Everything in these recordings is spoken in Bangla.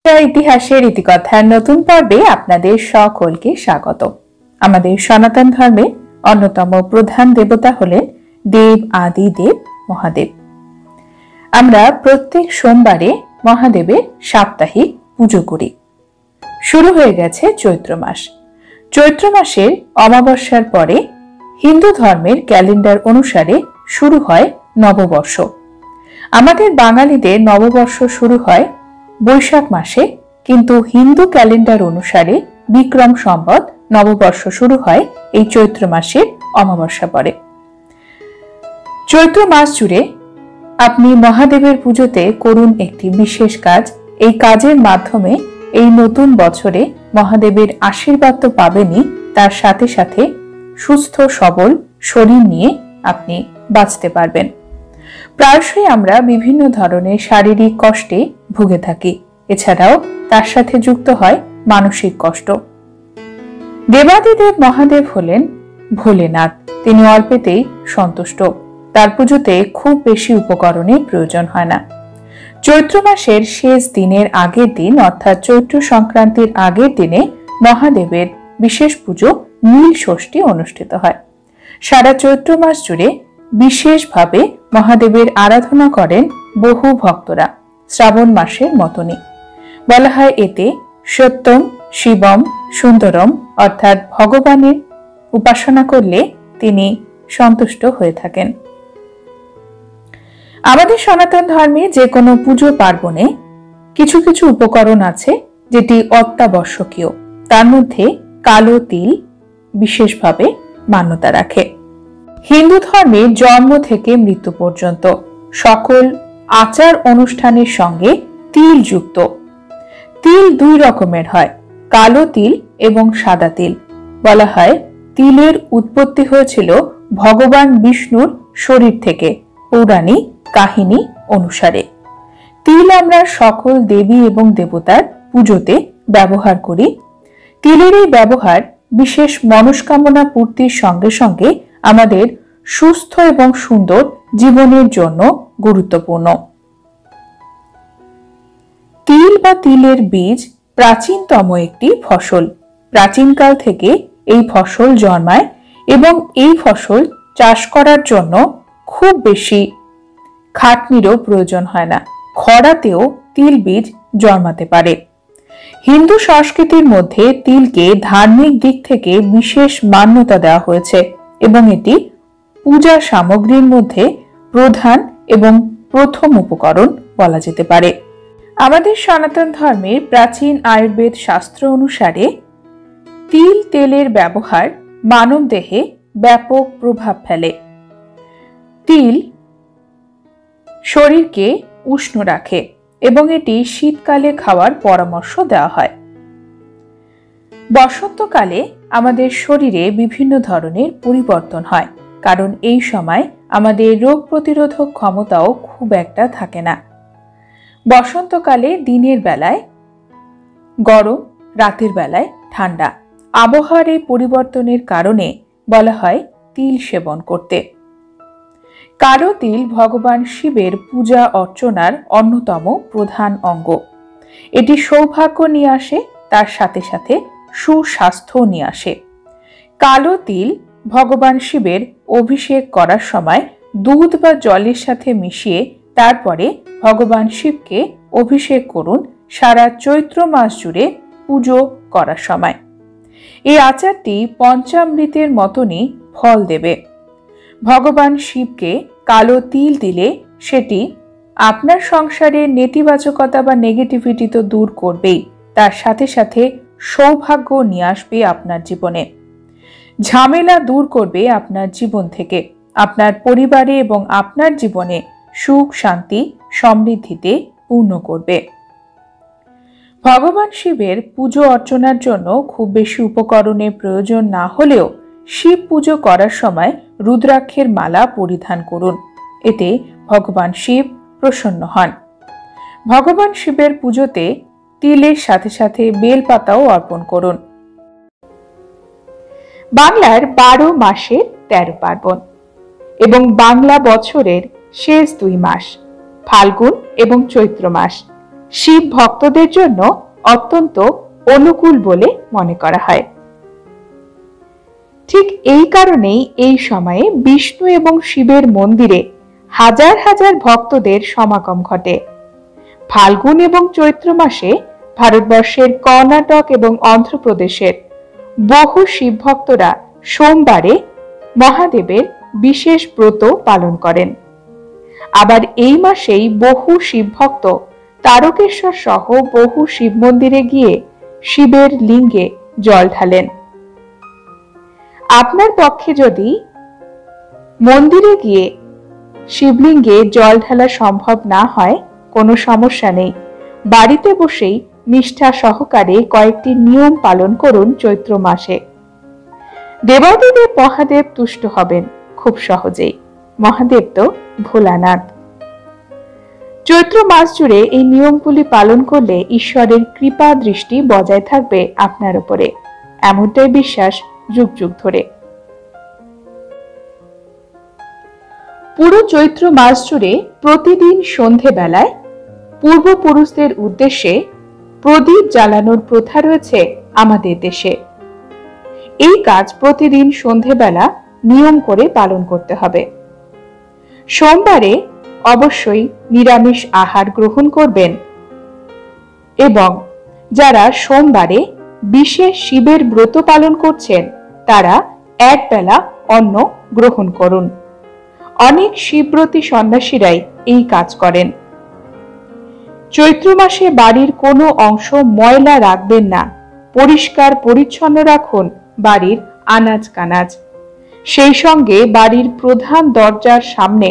ইতিহাসের ইতিকথার নতুন পর্বে আপনাদের সকলকে স্বাগত। আমাদের সনাতন ধর্মে অন্যতম প্রধান দেবতা হলেন দেব আদি দেব মহাদেব। আমরা প্রত্যেক সোমবারে মহাদেবের সাপ্তাহিক পুজো করি। শুরু হয়ে গেছে চৈত্র মাস। চৈত্র মাসের অমাবস্যার পরে হিন্দু ধর্মের ক্যালেন্ডার অনুসারে শুরু হয় নববর্ষ। আমাদের বাঙালিদের নববর্ষ শুরু হয় বৈশাখ মাসে, কিন্তু হিন্দু ক্যালেন্ডার অনুসারে বিক্রম সম্বত নববর্ষ শুরু হয় এই চৈত্র মাসের অমাবস্যা পরে। চৈত্র মাস জুড়ে আপনি মহাদেবের পুজোতে করুন একটি বিশেষ কাজ। এই কাজের মাধ্যমে এই নতুন বছরে মহাদেবের আশীর্বাদ তো পাবেনই, তার সাথে সাথে সুস্থ সবল শরীর নিয়ে আপনি বাঁচতে পারবেন। প্রায়শই আমরা বিভিন্ন ধরনের শারীরিক কষ্টে ভুগে থাকি, এছাড়াও তার সাথে যুক্ত হয় মানসিক কষ্ট। দেবাদিদেব মহাদেব হলেন ভোলেনাথ। তিনি অল্পেতেই সন্তুষ্ট। তার পুজোতে খুব বেশি উপকরণের প্রয়োজন হয় না। চৈত্র মাসের শেষ দিনের আগের দিন অর্থাৎ চৈত্র সংক্রান্তির আগের দিনে মহাদেবের বিশেষ পুজো নীল ষষ্ঠী অনুষ্ঠিত হয়। সারা চৈত্র মাস জুড়ে বিশেষভাবে মহাদেবের আরাধনা করেন বহু ভক্তরা। শ্রাবণ মাসের মতনই বলা হয় এতে সত্যম শিবম সুন্দরম অর্থাৎ ভগবানের উপাসনা করলে তিনি সন্তুষ্ট হয়ে থাকেন। আমাদের সনাতন ধর্মে যে কোনো পুজো পার্বণে কিছু কিছু উপকরণ আছে যেটি অত্যাবশ্যকীয়। তার মধ্যে কালো তিল বিশেষভাবে মান্যতা রাখে। হিন্দু ধর্মে জন্ম থেকে মৃত্যু পর্যন্ত সকল আচার অনুষ্ঠানের সঙ্গে তিল যুক্ত। তিল দুই রকমের হয়, কালো তিল এবং সাদা তিল। বলা হয় তিলের উৎপত্তি হয়েছিল ভগবান বিষ্ণুর শরীর থেকে পৌরাণিক কাহিনী অনুসারে। তিল আমরা সকল দেবী এবং দেবতার পুজোতে ব্যবহার করি। তিলের এই ব্যবহার বিশেষ মনস্কামনা পূর্তির সঙ্গে সঙ্গে আমাদের সুস্থ এবং সুন্দর জীবনের জন্য গুরুত্বপূর্ণ। তিল বা তিলের বীজ প্রাচীনতম একটি ফসল। প্রাচীনকাল থেকে এই ফসল জন্মায় এবং এই ফসল চাষ করার জন্য খুব বেশি খাটনিরও প্রয়োজন হয় না। খরাতেও তিল বীজ জন্মাতে পারে। হিন্দু সংস্কৃতির মধ্যে তিলকে ধার্মিক দিক থেকে বিশেষ মান্যতা দেওয়া হয়েছে এবং এটি পূজা সামগ্রীর মধ্যে প্রধান এবং প্রথম উপকরণ বলা যেতে পারে। আমাদের সনাতন ধর্মের প্রাচীন আয়ুর্বেদ শাস্ত্র অনুসারে তিল তেলের ব্যবহার মানব দেহে ব্যাপক প্রভাব ফেলে। তিল শরীরকে উষ্ণ রাখে এবং এটি শীতকালে খাওয়ার পরামর্শ দেওয়া হয়। বসন্তকালে আমাদের শরীরে বিভিন্ন ধরনের পরিবর্তন হয়, কারণ এই সময় আমাদের রোগ প্রতিরোধক ক্ষমতাও খুব একটা থাকে না। বসন্তকালে দিনের বেলায় গরম, রাতের বেলায় ঠান্ডা। আবহাওয়ার এই পরিবর্তনের কারণে বলা হয় তিল সেবন করতে। কালো তিল ভগবান শিবের পূজা অর্চনার অন্যতম প্রধান অঙ্গ। এটি সৌভাগ্য নিয়ে আসে, তার সাথে সাথে সুস্বাস্থ্য নিয়ে আসে। কালো তিল ভগবান শিবের অভিষেক করার সময় দুধ বা জলের সাথে মিশিয়ে তারপরে ভগবান শিবকে অভিষেক করুন সারা চৈত্র মাস জুড়ে পুজো করার সময়। এই আচারটি পঞ্চামৃতের মতনই ফল দেবে। ভগবান শিবকে কালো তিল দিলে সেটি আপনার সংসারের নেতিবাচকতা বা নেগেটিভিটি তো দূর করবেই, তার সাথে সাথে সৌভাগ্য নিয়ে আসবে আপনার জীবনে। ঝামেলা দূর করবে আপনার জীবন থেকে। আপনার পরিবারে এবং আপনার জীবনে সুখ শান্তি সমৃদ্ধিতে পূর্ণ করবে। ভগবান শিবের পুজো অর্চনার জন্য খুব বেশি উপকরণের প্রয়োজন না হলেও শিব পুজো করার সময় রুদ্রাক্ষের মালা পরিধান করুন। এতে ভগবান শিব প্রসন্ন হন। ভগবান শিবের পুজোতে তিলের সাথে সাথে বেলপাতাও অর্পণ করুন। বাংলার 12 মাসের 13 পার্বণ এবং বাংলা বছরের শেষ 2 মাস ফাল্গুন এবং চৈত্র মাস শিব ভক্তদের জন্য অত্যন্ত অনুকূল বলে মনে করা হয়। ঠিক এই কারণেই এই সময়ে বিষ্ণু এবং শিবের মন্দিরে হাজার হাজার ভক্তদের সমাগম ঘটে। ফাল্গুন এবং চৈত্র মাসে ভারতবর্ষের কর্ণাটক এবং অন্ধ্রপ্রদেশের বহু শিব ভক্তরা সোমবারে মহাদেবের বিশেষ ব্রত পালন করেন। আবার এই মাসেই বহু শিব ভক্ত তারকেশ্বর সহ বহু শিব মন্দিরে গিয়ে শিবের লিঙ্গে জল ঢালেন। আপনার পক্ষে যদি মন্দিরে গিয়ে শিবলিঙ্গে জল ঢালা সম্ভব না হয়, কোনো সমস্যা নেই। বাড়িতে বসেই নিষ্ঠা সহকারে কয়েকটি নিয়ম পালন করুন চৈত্র মাসে। দেবাদিদেব মহাদেব তুষ্ট হবেন খুব সহজেই। মহাদেব তো ভোলানাথ। চৈত্র মাস জুড়ে এই নিয়মগুলি পালন করলে ঈশ্বরের কৃপা দৃষ্টি বজায় থাকবে আপনার উপরে, এমনটাই বিশ্বাস যুগ যুগ ধরে। পুরো চৈত্র মাস জুড়ে প্রতিদিন সন্ধেবেলায় পূর্বপুরুষদের উদ্দেশ্যে প্রদীপ জ্বালানোর প্রথা রয়েছে আমাদের দেশে। এই কাজ প্রতিদিন সন্ধেবেলা নিয়ম করে পালন করতে হবে। সোমবারে অবশ্যই নিরামিষ আহার গ্রহণ করবেন এবং যারা সোমবারে বিশেষ শিবের ব্রত পালন করছেন তারা একবেলা অন্ন গ্রহণ করুন। অনেক শিবব্রতী সন্ন্যাসীরাই এই কাজ করেন। চৈত্র মাসে বাড়ির কোনো অংশ ময়লা রাখবেন না। পরিষ্কার পরিচ্ছন্ন রাখুন বাড়ির আনাজ কানাজ। সেই সঙ্গে বাড়ির প্রধান দরজার সামনে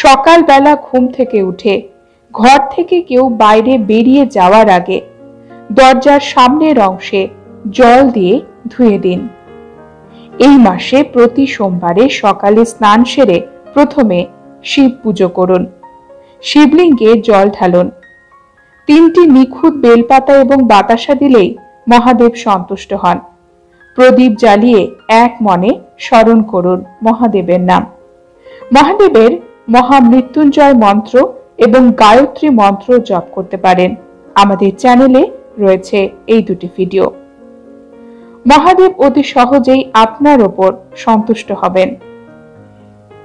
সকালবেলা ঘুম থেকে উঠে ঘর থেকে কেউ বাইরে বেরিয়ে যাওয়ার আগে দরজার সামনের অংশে জল দিয়ে ধুয়ে দিন। এই মাসে প্রতি সোমবারে সকালে স্নান সেরে প্রথমে শিব পুজো করুন। শিবলিঙ্গে জল ঢালুন। 3টি নিখুঁত বেলপাতা এবং বাতাসা দিলেই মহাদেব সন্তুষ্ট হন। প্রদীপ জ্বালিয়ে এক মনে স্মরণ করুন মহাদেবের নাম। মহাদেবের মহামৃত্যুঞ্জয় মন্ত্র এবং গায়ত্রী মন্ত্র জপ করতে পারেন। আমাদের চ্যানেলে রয়েছে এই দুটি ভিডিও। মহাদেব অতি সহজেই আপনার ওপর সন্তুষ্ট হবেন।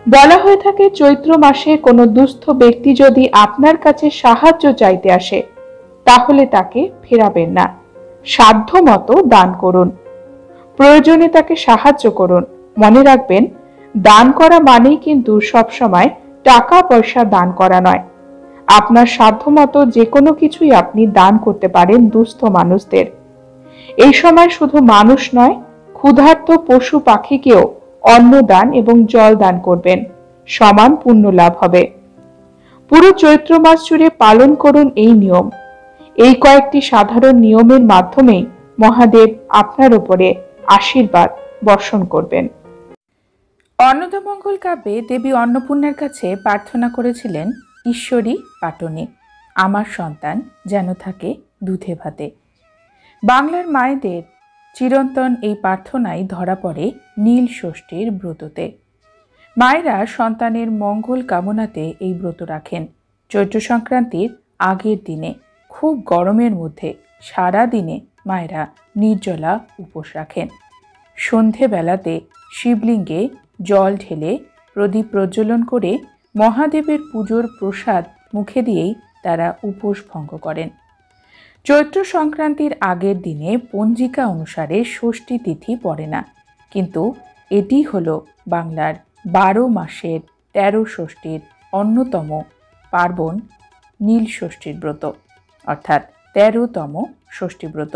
বলা হয়ে থাকে চৈত্র মাসে কোনো দুস্থ ব্যক্তি যদি আপনার কাছে সাহায্য চাইতে আসে তাহলে তাকে ফেরাবেন না, সাধ্য মতো দান করুন। প্রয়োজনে তাকে সাহায্য করুন। মনে রাখবেন, দান করা মানেই কিন্তু সবসময় টাকা পয়সা দান করা নয়। আপনার সাধ্যমতো যে কোনো কিছুই আপনি দান করতে পারেন দুস্থ মানুষদের। এই সময় শুধু মানুষ নয়, ক্ষুধার্ত পশু পাখিকেও অন্ন দান এবং জল দান করবেন, সমান পুণ্য লাভ হবে। পুরো চৈত্র মাস জুড়ে পালন করুন এই নিয়ম। এই কয়েকটি সাধারণ নিয়মের মাধ্যমেই মহাদেব আপনার উপরে আশীর্বাদ বর্ষণ করবেন। অন্নদামঙ্গল কাব্যে দেবী অন্নপূর্ণার কাছে প্রার্থনা করেছিলেন, ঈশ্বরী পাটনে আমার সন্তান যেন থাকে দুধে ভাতে। বাংলার মায়েদের চিরন্তন এই প্রার্থনাই ধরা পড়ে নীল ষষ্ঠীর ব্রততে। মায়েরা সন্তানের মঙ্গল কামনাতে এই ব্রত রাখেন। চৈত্র সংক্রান্তির আগের দিনে খুব গরমের মধ্যে সারা দিনে মায়েরা নির্জলা উপোস রাখেন। সন্ধেবেলাতে শিবলিঙ্গে জল ঢেলে প্রদীপ প্রজ্বলন করে মহাদেবের পুজোর প্রসাদ মুখে দিয়েই তারা উপোস ভঙ্গ করেন। চৈত্র সংক্রান্তির আগের দিনে পঞ্জিকা অনুসারে ষষ্ঠী তিথি পড়ে না, কিন্তু এটি হল বাংলার 12 মাসের 13 ষষ্ঠীর অন্যতম পার্বণ নীল ষষ্ঠীর ব্রত, অর্থাৎ 13তম ষষ্ঠী ব্রত।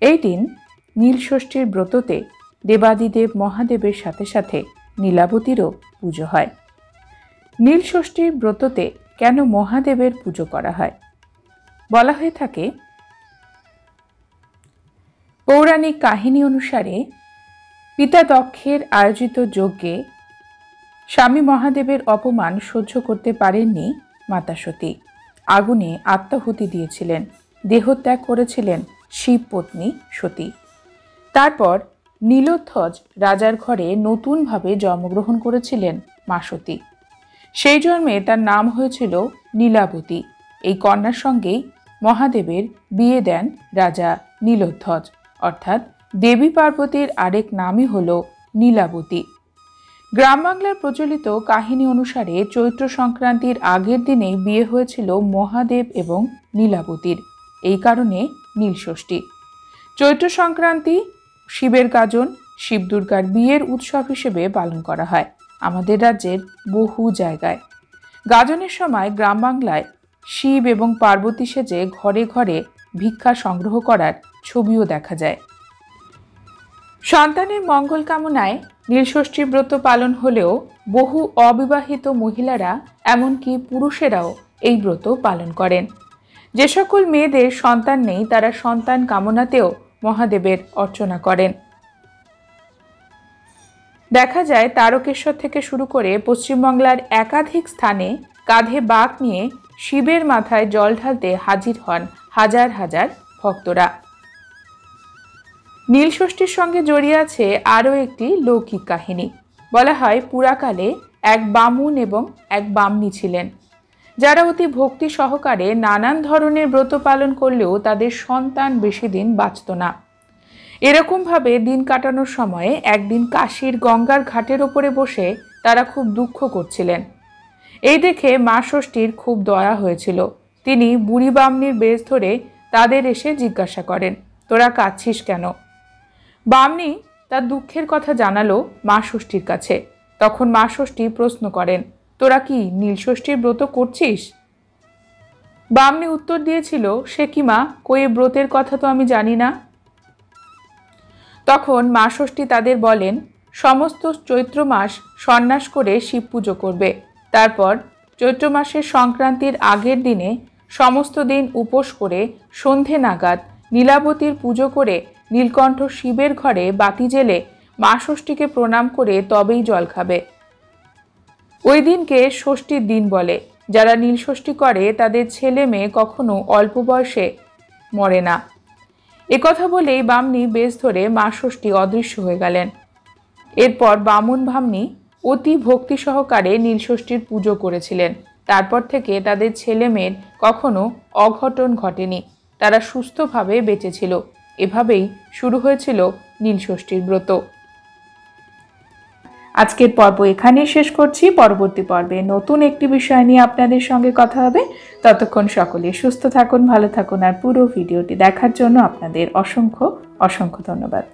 এই দিন নীল ষষ্ঠীর ব্রততে দেবাদিদেব মহাদেবের সাথে সাথে নীলাবতীরও পুজো হয়। নীল ষষ্ঠীর ব্রততে কেন মহাদেবের পুজো করা হয়? বলা হয়ে থাকে, পৌরাণিক কাহিনী অনুসারে পিতা দক্ষের আয়োজিত যজ্ঞে স্বামী মহাদেবের অপমান সহ্য করতে পারেননি মাতা সতী। আগুনে আত্মাহুতি দিয়েছিলেন, দেহত্যাগ করেছিলেন শিবপত্নী সতী। তারপর নীলোধ্বজ রাজার ঘরে নতুনভাবে জন্মগ্রহণ করেছিলেন মা সতী। সেই জন্মে তার নাম হয়েছিল নীলাবতী। এই কন্যার সঙ্গেই মহাদেবের বিয়ে দেন রাজা নীলোধ্বজ, অর্থাৎ দেবী পার্বতীর আরেক নামই হল নীলাবতী। গ্রাম বাংলার প্রচলিত কাহিনী অনুসারে চৈত্র সংক্রান্তির আগের দিনেই বিয়ে হয়েছিল মহাদেব এবং নীলাবতীর, এই কারণে নীলষষ্ঠী। চৈত্র সংক্রান্তি শিবের গাজন, শিব দুর্গার বিয়ের উৎসব হিসেবে পালন করা হয় আমাদের রাজ্যের বহু জায়গায়। গাজনের সময় গ্রাম বাংলায় শিব এবং পার্বতী সেজে ঘরে ঘরে ভিক্ষা সংগ্রহ করার ছবিও দেখা যায়। সন্তানের মঙ্গল কামনায় নীলষষ্ঠী ব্রত পালন হলেও বহু অবিবাহিত মহিলারা, এমনকি পুরুষেরাও এই ব্রত পালন করেন। যে সকল মেয়েদের সন্তান নেই তারা সন্তান কামনাতেও মহাদেবের অর্চনা করেন। দেখা যায় তারকেশ্বর থেকে শুরু করে পশ্চিমবাংলার একাধিক স্থানে কাঁধে বাঁক নিয়ে শিবের মাথায় জল ঢালতে হাজির হন হাজার হাজার ভক্তরা। নীলষষ্ঠীর সঙ্গে জড়িয়ে আছে আরও একটি লৌকিক কাহিনী। বলা হয় পুরাকালে এক বামুন এবং এক বামনী ছিলেন, যারা অতি ভক্তি সহকারে নানান ধরনের ব্রত পালন করলেও তাদের সন্তান বেশি দিন বাঁচত না। এরকমভাবে দিন কাটানোর সময়ে একদিন কাশীর গঙ্গার ঘাটের ওপরে বসে তারা খুব দুঃখ করছিলেন। এই দেখে মা ষষ্ঠীর খুব দয়া হয়েছিল। তিনি বুড়ি বামনির বেশ ধরে তাদের এসে জিজ্ঞাসা করেন, তোরা কাঁদছিস কেন? বামনি তার দুঃখের কথা জানালো মা ষষ্ঠীর কাছে। তখন মা ষষ্ঠী প্রশ্ন করেন, তোরা কি নীলষষ্ঠীর ব্রত করছিস? বামনি উত্তর দিয়েছিল, সে কি মা, কই ব্রতের কথা তো আমি জানি না। তখন মা ষষ্ঠী তাদের বলেন, সমস্ত চৈত্র মাস সন্ন্যাস করে শিব পুজো করবে, তারপর চৈত্র মাসের সংক্রান্তির আগের দিনে সমস্ত দিন উপোস করে সন্ধে নাগাদ নীলাবতীর পুজো করে নীলকণ্ঠ শিবের ঘরে বাতি জেলে মা ষষ্ঠীকে প্রণাম করে তবেই জল খাবে। ওই দিনকে ষষ্ঠীর দিন বলে। যারা নীলষষ্ঠী করে তাদের ছেলে মেয়ে কখনো অল্প বয়সে মরে না। একথা বলেই বামনি বেশ ধরে মা ষষ্ঠী অদৃশ্য হয়ে গেলেন। এরপর বামুন বামনি অতি ভক্তি সহকারে নীলষষ্ঠীর পুজো করেছিলেন। তারপর থেকে তাদের ছেলে মেয়ের কখনো অঘটন ঘটেনি, তারা সুস্থভাবে বেঁচেছিল। এভাবেই শুরু হয়েছিল নীলষষ্ঠীর ব্রত। আজকের পর্ব এখানেই শেষ করছি। পরবর্তী পর্বে নতুন একটি বিষয় নিয়ে আপনাদের সঙ্গে কথা হবে। ততক্ষণ সকলে সুস্থ থাকুন, ভালো থাকুন, আর পুরো ভিডিওটি দেখার জন্য আপনাদের অসংখ্য অসংখ্য ধন্যবাদ।